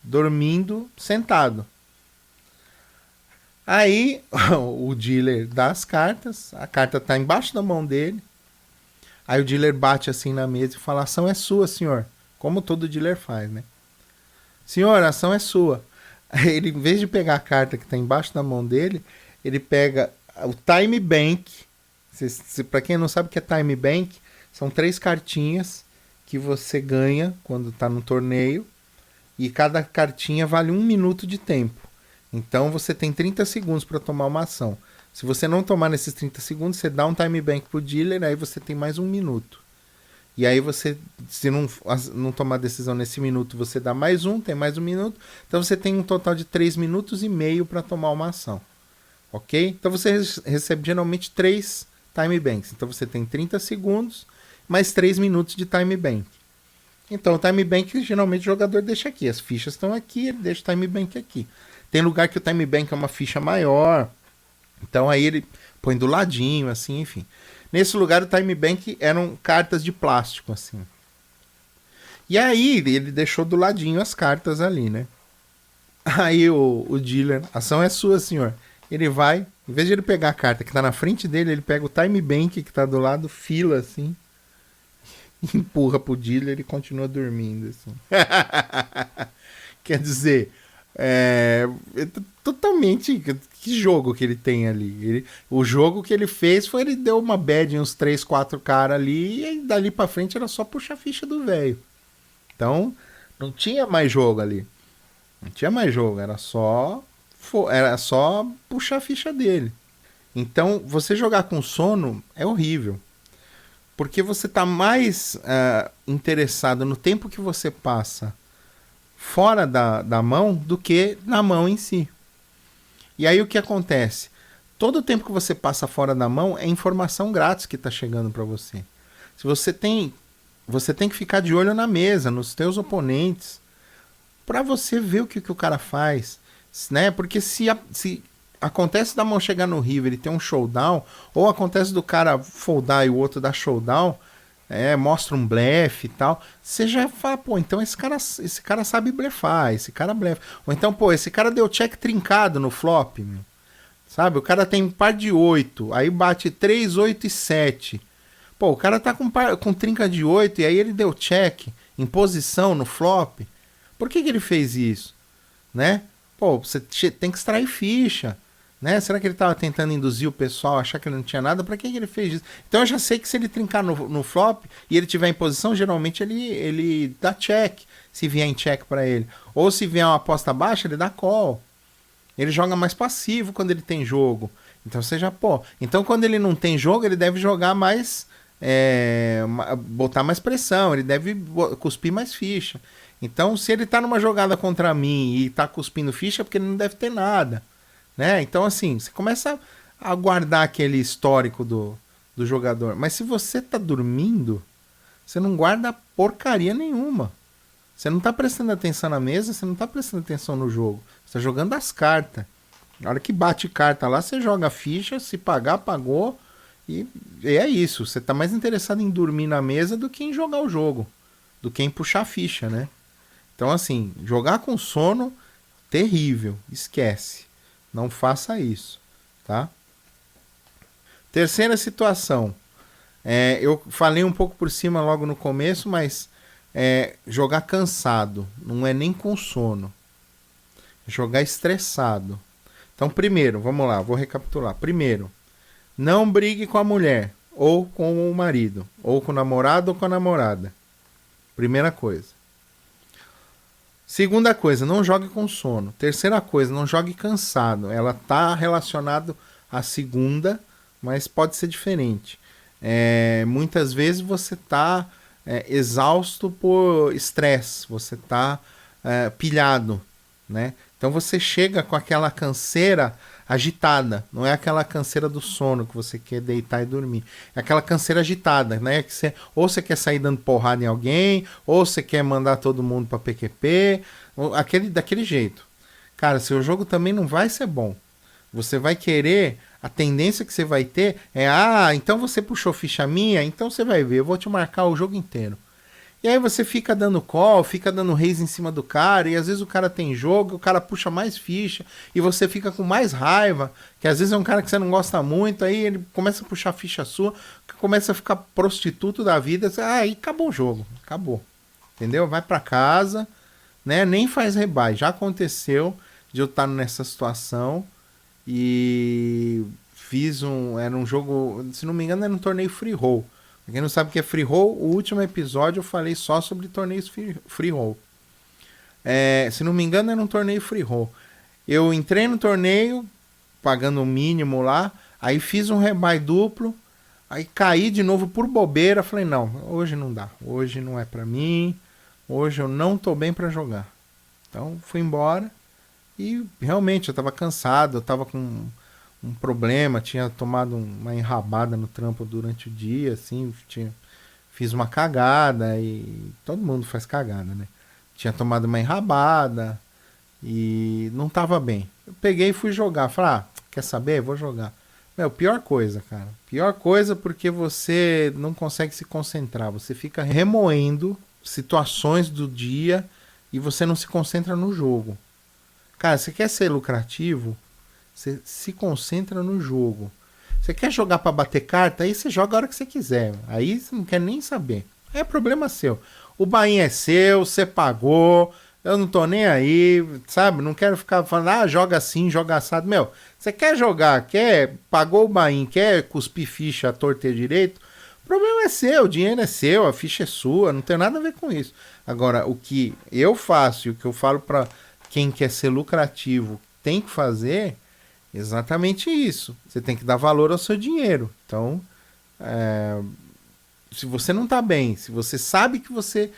Dormindo sentado. Aí o dealer dá as cartas, a carta tá embaixo da mão dele. Aí o dealer bate assim na mesa e fala: a ação é sua, senhor. Como todo dealer faz, né? Senhor, a ação é sua. Aí ele, em vez de pegar a carta que tá embaixo da mão dele, ele pega o Time Bank. Pra quem não sabe o que é Time Bank, são 3 cartinhas que você ganha quando tá no torneio. E cada cartinha vale 1 minuto de tempo. Então você tem 30 segundos para tomar uma ação. Se você não tomar nesses 30 segundos, você dá um time bank pro dealer, aí você tem mais 1 minuto. E aí você, se não tomar decisão nesse minuto, você dá mais um, tem mais 1 minuto. Então você tem um total de 3 minutos e meio para tomar uma ação. Ok? Então você recebe geralmente 3 time banks. Então você tem 30 segundos, mais 3 minutos de time bank. Então o time bank geralmente o jogador deixa aqui. As fichas estão aqui, ele deixa o time bank aqui. Tem lugar que o time bank é uma ficha maior. Então aí ele põe do ladinho, assim, enfim. Nesse lugar o time bank eram cartas de plástico, assim. E aí ele deixou do ladinho as cartas ali, né? Aí o dealer, a ação é sua, senhor. Ele vai, em vez de ele pegar a carta que tá na frente dele, ele pega o time bank que tá do lado, fila, assim. Empurra pro dealer e continua dormindo, assim. Quer dizer, totalmente. Que jogo que ele tem ali? O jogo que ele fez foi ele deu uma bad em uns 3, 4 caras ali e dali pra frente era só puxar a ficha do velho. Então, não tinha mais jogo ali. Não tinha mais jogo, era só puxar a ficha dele. Então, você jogar com sono é horrível. Porque você está mais interessado no tempo que você passa fora da mão do que na mão em si. E aí o que acontece? Todo o tempo que você passa fora da mão é informação grátis que está chegando para você. Se você tem que ficar de olho na mesa, nos teus oponentes, para você ver o que o cara faz, né? Porque se acontece da mão chegar no river e ter um showdown, ou acontece do cara foldar e o outro dar showdown, mostra um blefe e tal, você já fala, pô, então esse cara sabe blefar, esse cara blefa. Ou então, pô, esse cara deu check trincado no flop, meu. Sabe? O cara tem um par de 8, aí bate 3, 8 e 7. Pô, o cara tá com trinca de 8 e aí ele deu check em posição no flop. Por que ele fez isso? Né? Pô, você tem que extrair ficha. Né? Será que ele estava tentando induzir o pessoal a achar que ele não tinha nada? Para que ele fez isso? Então eu já sei que se ele trincar no flop e ele tiver em posição, geralmente ele dá check, se vier em check para ele. Ou se vier uma aposta baixa, ele dá call. Ele joga mais passivo quando ele tem jogo. Então você já, pô. Então quando ele não tem jogo, ele deve jogar mais. Botar mais pressão, ele deve cuspir mais ficha. Então se ele tá numa jogada contra mim e tá cuspindo ficha, é porque ele não deve ter nada. Né? Então, assim, você começa a guardar aquele histórico do jogador. Mas se você tá dormindo, você não guarda porcaria nenhuma. Você não tá prestando atenção na mesa, você não tá prestando atenção no jogo. Você tá jogando as cartas. Na hora que bate carta lá, você joga a ficha, se pagar, pagou. E é isso. Você tá mais interessado em dormir na mesa do que em jogar o jogo. Do que em puxar a ficha, né? Então, assim, jogar com sono, terrível. Esquece. Não faça isso, tá? Terceira situação. Eu falei um pouco por cima logo no começo, mas jogar cansado. Não é nem com sono. Jogar estressado. Então, primeiro, vamos lá, vou recapitular. Primeiro, não brigue com a mulher, ou com o marido, ou com o namorado ou com a namorada. Primeira coisa. Segunda coisa, não jogue com sono. Terceira coisa, não jogue cansado. Ela tá relacionada à segunda, mas pode ser diferente. Muitas vezes você tá exausto por estresse, você tá pilhado, né? Então você chega com aquela canseira agitada, não é aquela canseira do sono que você quer deitar e dormir. É aquela canseira agitada, né? Que ou você quer sair dando porrada em alguém, ou você quer mandar todo mundo para PQP, daquele jeito. Cara, seu jogo também não vai ser bom. Você vai querer, a tendência que você vai ter então você puxou ficha minha, então você vai ver, eu vou te marcar o jogo inteiro. E aí você fica dando call, fica dando raise em cima do cara, e às vezes o cara tem jogo, o cara puxa mais ficha, e você fica com mais raiva, que às vezes é um cara que você não gosta muito, aí ele começa a puxar ficha sua, começa a ficar prostituto da vida, aí acabou o jogo, acabou. Entendeu? Vai pra casa, né? Nem faz rebuy. Já aconteceu de eu estar nessa situação e era um jogo, se não me engano, era um torneio free roll. Pra quem não sabe o que é free roll, o último episódio eu falei só sobre torneios free roll. Se não me engano, era um torneio free roll. Eu entrei no torneio, pagando o mínimo lá, aí fiz um rebuy duplo, aí caí de novo por bobeira, falei, não, hoje não dá, hoje não é pra mim, hoje eu não tô bem pra jogar. Então fui embora e realmente eu tava cansado, eu tava com um problema, tinha tomado uma enrabada no trampo durante o dia, assim, fiz uma cagada e todo mundo faz cagada, né? Tinha tomado uma enrabada e não tava bem. Eu peguei e fui jogar, falei, quer saber? Vou jogar. Pior coisa, cara. Pior coisa porque você não consegue se concentrar, você fica remoendo situações do dia e você não se concentra no jogo. Cara, você quer ser lucrativo? Você se concentra no jogo. Você quer jogar para bater carta? Aí você joga a hora que você quiser. Aí você não quer nem saber. É problema seu. O buy-in é seu, você pagou. Eu não tô nem aí, sabe? Não quero ficar falando, joga assim, joga assado. Você quer jogar, pagou o buy-in, quer cuspir ficha à torta e direito? O problema é seu, o dinheiro é seu, a ficha é sua, não tem nada a ver com isso. Agora, o que eu faço e o que eu falo para quem quer ser lucrativo tem que fazer exatamente isso. Você tem que dar valor ao seu dinheiro. Então, se você não tá bem, se você sabe que você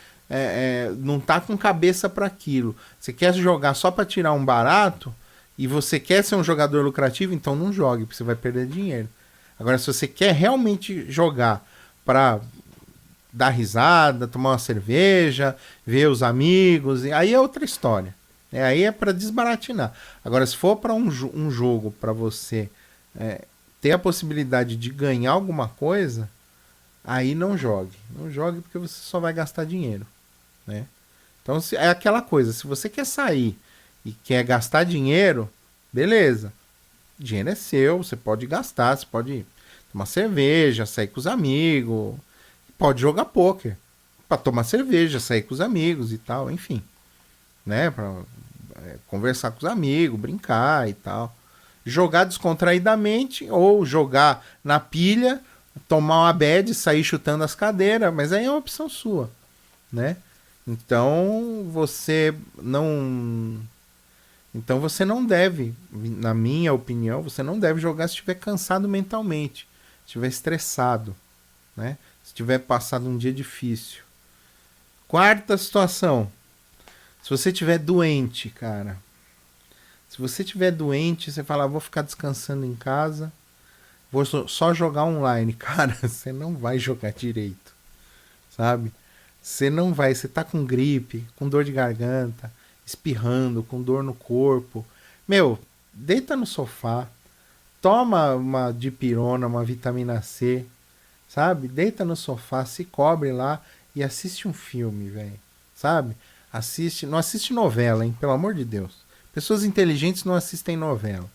não tá com cabeça para aquilo, você quer jogar só para tirar um barato e você quer ser um jogador lucrativo, então não jogue, porque você vai perder dinheiro. Agora, se você quer realmente jogar para dar risada, tomar uma cerveja, ver os amigos, aí é outra história. Aí é para desbaratinar. Agora, se for para um jogo para você ter a possibilidade de ganhar alguma coisa, aí não jogue. Não jogue porque você só vai gastar dinheiro, né? Então é aquela coisa, se você quer sair e quer gastar dinheiro, beleza. O dinheiro é seu, você pode gastar, você pode tomar cerveja, sair com os amigos, pode jogar pôquer para tomar cerveja, sair com os amigos e tal, enfim. Né, para conversar com os amigos, brincar e tal. Jogar descontraidamente ou jogar na pilha, tomar uma bad, sair chutando as cadeiras, mas aí é uma opção sua, né? Então você não deve, na minha opinião, você não deve jogar se estiver cansado mentalmente, se estiver estressado, né? Se tiver passado um dia difícil. Quarta situação. Se você estiver doente, cara. Se você estiver doente, você fala, vou ficar descansando em casa, vou só jogar online. Cara, você não vai jogar direito, sabe? Você não vai, você tá com gripe, com dor de garganta, espirrando, com dor no corpo. Deita no sofá, toma uma dipirona, uma vitamina C, sabe? Deita no sofá, se cobre lá e assiste um filme, velho, sabe? Não assiste novela, hein? Pelo amor de Deus. Pessoas inteligentes não assistem novela.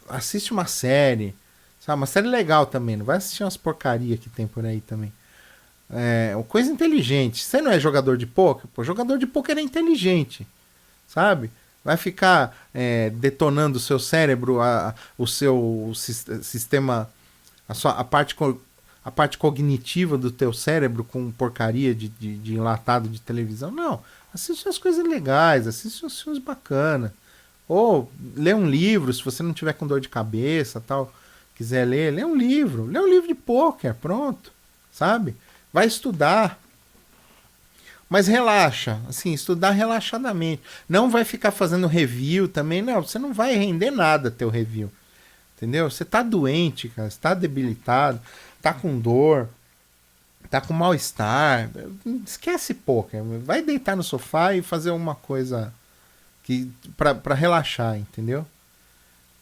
Assiste uma série, sabe? Uma série legal também. Não vai assistir umas porcaria que tem por aí também. Coisa inteligente. Você não é jogador de pôquer? Pô, jogador de pôquer é inteligente, sabe? Vai ficar detonando o seu cérebro, o seu sistema, a parte cognitiva do teu cérebro com porcaria de enlatado de televisão. Não. Assiste as coisas legais, assiste os filmes bacanas. Ou lê um livro, se você não tiver com dor de cabeça, tal, quiser ler, lê um livro de pôquer, pronto, sabe? Vai estudar. Mas relaxa, assim, estudar relaxadamente. Não vai ficar fazendo review também, não, você não vai render nada teu review. Entendeu? Você tá doente, cara, você tá debilitado, tá com dor, tá com mal-estar. Esquece pôquer, vai deitar no sofá e fazer uma coisa que para relaxar, entendeu?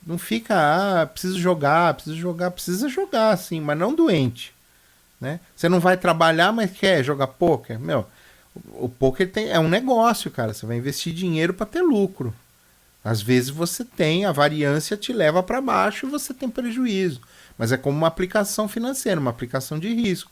Não fica, preciso jogar, precisa jogar sim, mas não doente, né? Você não vai trabalhar, mas quer jogar pôquer, meu. O pôquer é um negócio, cara. Você vai investir dinheiro para ter lucro. Às vezes você tem, a variância te leva para baixo e você tem prejuízo. Mas é como uma aplicação financeira, uma aplicação de risco.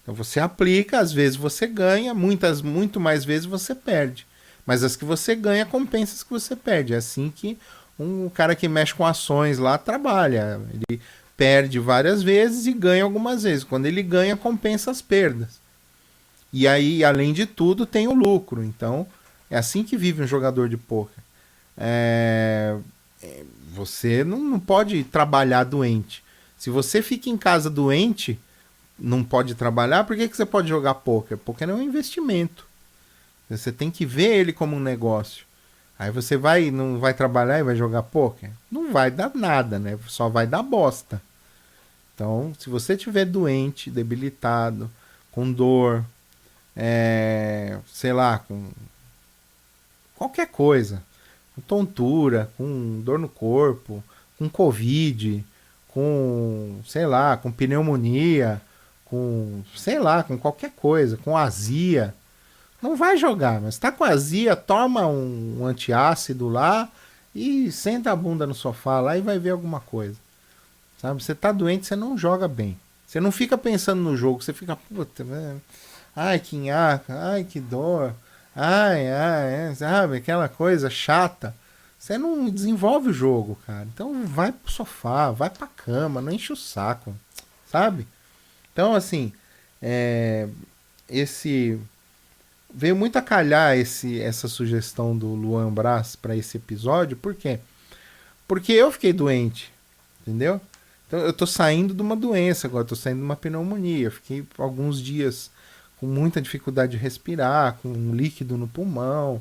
Então você aplica, às vezes você ganha, muito mais vezes você perde. Mas as que você ganha compensa as que você perde. É assim que um cara que mexe com ações lá trabalha. Ele perde várias vezes e ganha algumas vezes. Quando ele ganha, compensa as perdas. E aí, além de tudo, tem o lucro. Então, é assim que vive um jogador de pôquer. Você não pode trabalhar doente. Se você fica em casa doente, não pode trabalhar, por que você pode jogar pôquer? Pôquer é um investimento. Você tem que ver ele como um negócio. Aí você não vai trabalhar e vai jogar pôquer? Não vai dar nada, né? Só vai dar bosta. Então, se você estiver doente, debilitado, com dor, sei lá, com qualquer coisa, com tontura, com dor no corpo, com covid, com, sei lá, com pneumonia, com, sei lá, com qualquer coisa, com azia, não vai jogar, mas tá com azia, toma um antiácido lá e senta a bunda no sofá lá e vai ver alguma coisa, sabe? Você tá doente, você não joga bem, você não fica pensando no jogo, você fica, puta, ai, que nhaca, ai, que dor, sabe, aquela coisa chata. Você não desenvolve o jogo, cara. Então vai pro sofá, vai pra cama, não enche o saco, sabe? Então, assim, veio muito a calhar essa sugestão do Luan Brás para esse episódio, por quê? Porque eu fiquei doente, entendeu? Então eu tô saindo de uma doença agora, tô saindo de uma pneumonia. Eu fiquei alguns dias com muita dificuldade de respirar, com um líquido no pulmão.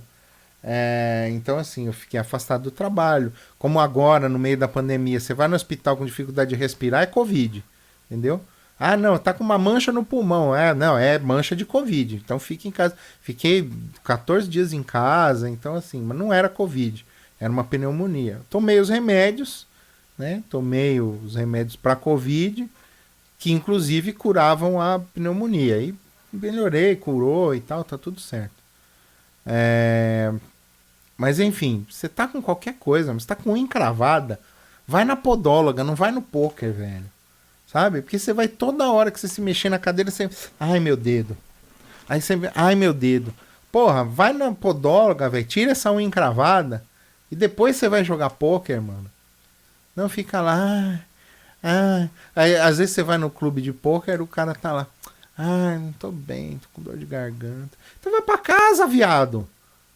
Então, assim, eu fiquei afastado do trabalho. Como agora, no meio da pandemia, você vai no hospital com dificuldade de respirar, é Covid, entendeu? Ah, não, tá com uma mancha no pulmão. Não, é mancha de Covid. Então fique em casa. Fiquei 14 dias em casa, então assim, mas não era Covid, era uma pneumonia. Tomei os remédios, né? Tomei os remédios para Covid, que inclusive curavam a pneumonia. E melhorei, curou e tal, tá tudo certo. Mas enfim, você tá com qualquer coisa, você tá com unha encravada, vai na podóloga, não vai no pôquer, velho. Sabe? Porque você vai toda hora que você se mexer na cadeira, você... Ai, meu dedo. Aí você... Ai, meu dedo. Porra, vai na podóloga, velho, tira essa unha encravada e depois você vai jogar pôquer, mano. Não fica lá... Aí, às vezes você vai no clube de pôquer, o cara tá lá... Ai, não tô bem, tô com dor de garganta. Então vai pra casa, viado.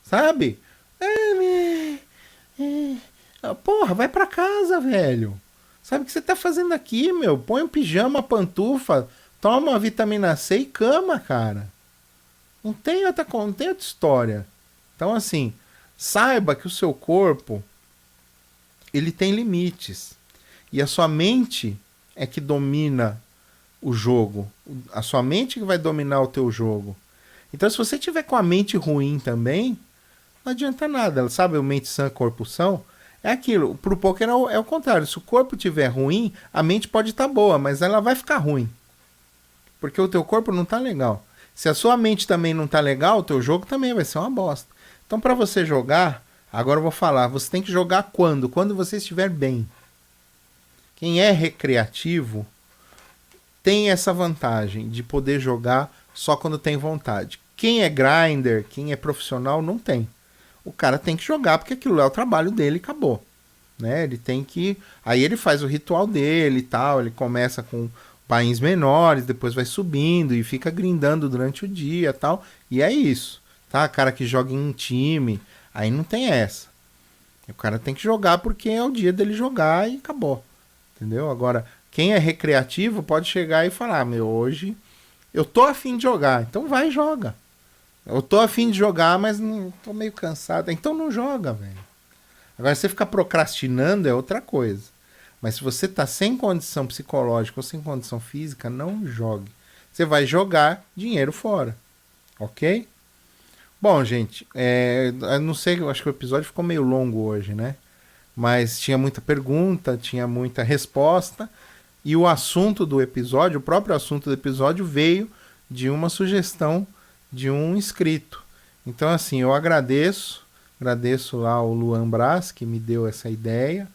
Sabe? Porra, vai pra casa, velho. Sabe o que você tá fazendo aqui, meu? Põe um pijama, pantufa, toma uma vitamina C e cama, cara. Não tem outra história. Então, assim, saiba que o seu corpo, ele tem limites. E a sua mente é que domina o jogo. A sua mente que vai dominar o teu jogo. Então, se você tiver com a mente ruim também, não adianta nada. Sabe o mente sã, corpo são? É aquilo. Pro poker é o contrário. Se o corpo estiver ruim, a mente pode estar boa, mas ela vai ficar ruim. Porque o teu corpo não tá legal. Se a sua mente também não tá legal, o teu jogo também vai ser uma bosta. Então, para você jogar, agora eu vou falar, você tem que jogar quando? Quando você estiver bem. Quem é recreativo tem essa vantagem de poder jogar só quando tem vontade. Quem é grinder, quem é profissional, não tem. O cara tem que jogar porque aquilo é o trabalho dele e acabou. Né? Ele tem que... Aí ele faz o ritual dele e tal, ele começa com pains menores, depois vai subindo e fica grindando durante o dia e tal. E é isso. tá? Cara que joga em um time, aí não tem essa. O cara tem que jogar porque é o dia dele jogar e acabou, entendeu? Agora, quem é recreativo pode chegar e falar, meu, hoje eu tô afim de jogar, então vai e joga. Eu tô afim de jogar, mas não tô meio cansado, então não joga, velho. Agora, você ficar procrastinando é outra coisa. Mas se você tá sem condição psicológica ou sem condição física, não jogue. Você vai jogar dinheiro fora, ok? Bom, gente, eu não sei, eu acho que o episódio ficou meio longo hoje, né? Mas tinha muita pergunta, tinha muita resposta, e o assunto do episódio, o próprio assunto do episódio veio de uma sugestão de um inscrito. Então, assim, eu agradeço lá ao Luan Brás, que me deu essa ideia.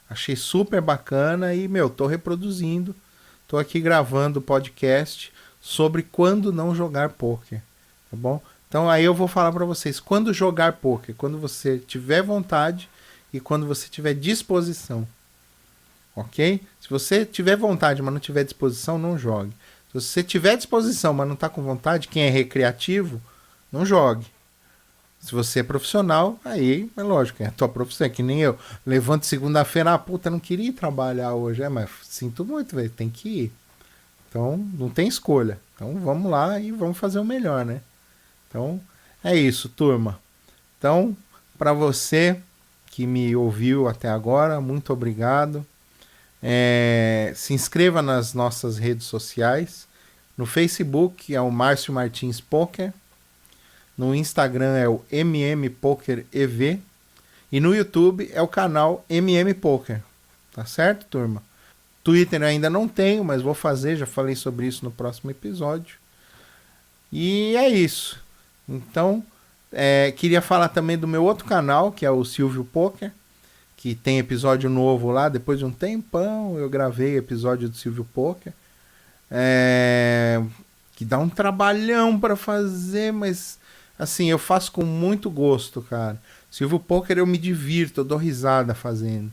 Achei super bacana e, meu, tô reproduzindo. Tô aqui gravando o podcast sobre quando não jogar pôquer, tá bom? Então aí eu vou falar para vocês, quando jogar pôquer, quando você tiver vontade e quando você tiver disposição, ok? Se você tiver vontade, mas não tiver disposição, não jogue. Se você tiver disposição, mas não tá com vontade, quem é recreativo, não jogue. Se você é profissional, aí é lógico, é a tua profissão, é que nem eu. Levanto segunda-feira, puta, não queria ir trabalhar hoje, mas sinto muito, velho, tem que ir. Então, não tem escolha. Então, vamos lá e vamos fazer o melhor, né? Então, é isso, turma. Então, para você que me ouviu até agora, muito obrigado. Se inscreva nas nossas redes sociais. No Facebook é o Márcio Martins Poker. No Instagram é o MM Poker EV. E no YouTube é o canal MM Poker. Tá certo, turma? Twitter ainda não tenho, mas vou fazer. Já falei sobre isso no próximo episódio. E é isso. Então, queria falar também do meu outro canal, que é o Silvio Poker, que tem episódio novo lá. Depois de um tempão eu gravei episódio do Silvio Poker. Que dá um trabalhão para fazer, mas assim, eu faço com muito gosto, cara. Silvio Poker eu me divirto, eu dou risada fazendo,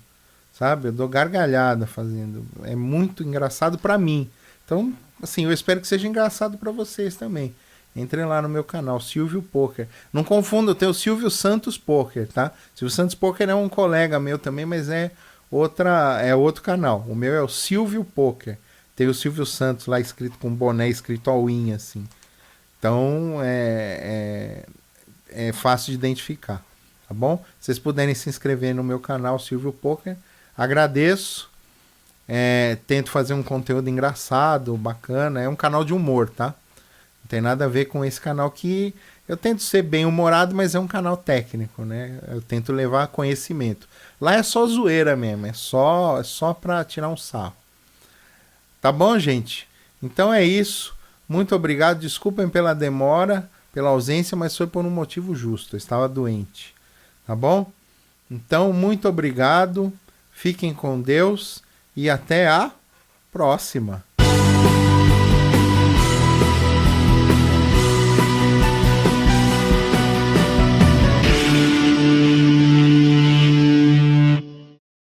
sabe? Eu dou gargalhada fazendo. É muito engraçado para mim. Então, assim, eu espero que seja engraçado para vocês também. Entrem lá no meu canal, Silvio Poker. Não confunda, eu tenho o Silvio Santos Poker, tá? Silvio Santos Poker é um colega meu também, mas é outro canal. O meu é o Silvio Poker. Tem o Silvio Santos lá escrito com boné, escrito all-in, assim. Então, é fácil de identificar, tá bom? Se vocês puderem se inscrever no meu canal, Silvio Poker, agradeço. Tento fazer um conteúdo engraçado, bacana. É um canal de humor, tá? Não tem nada a ver com esse canal que eu tento ser bem humorado, mas é um canal técnico, né? Eu tento levar conhecimento. Lá é só zoeira mesmo, é só pra tirar um sarro. Tá bom, gente? Então é isso. Muito obrigado. Desculpem pela demora, pela ausência, mas foi por um motivo justo. Eu estava doente. Tá bom? Então, muito obrigado. Fiquem com Deus e até a próxima.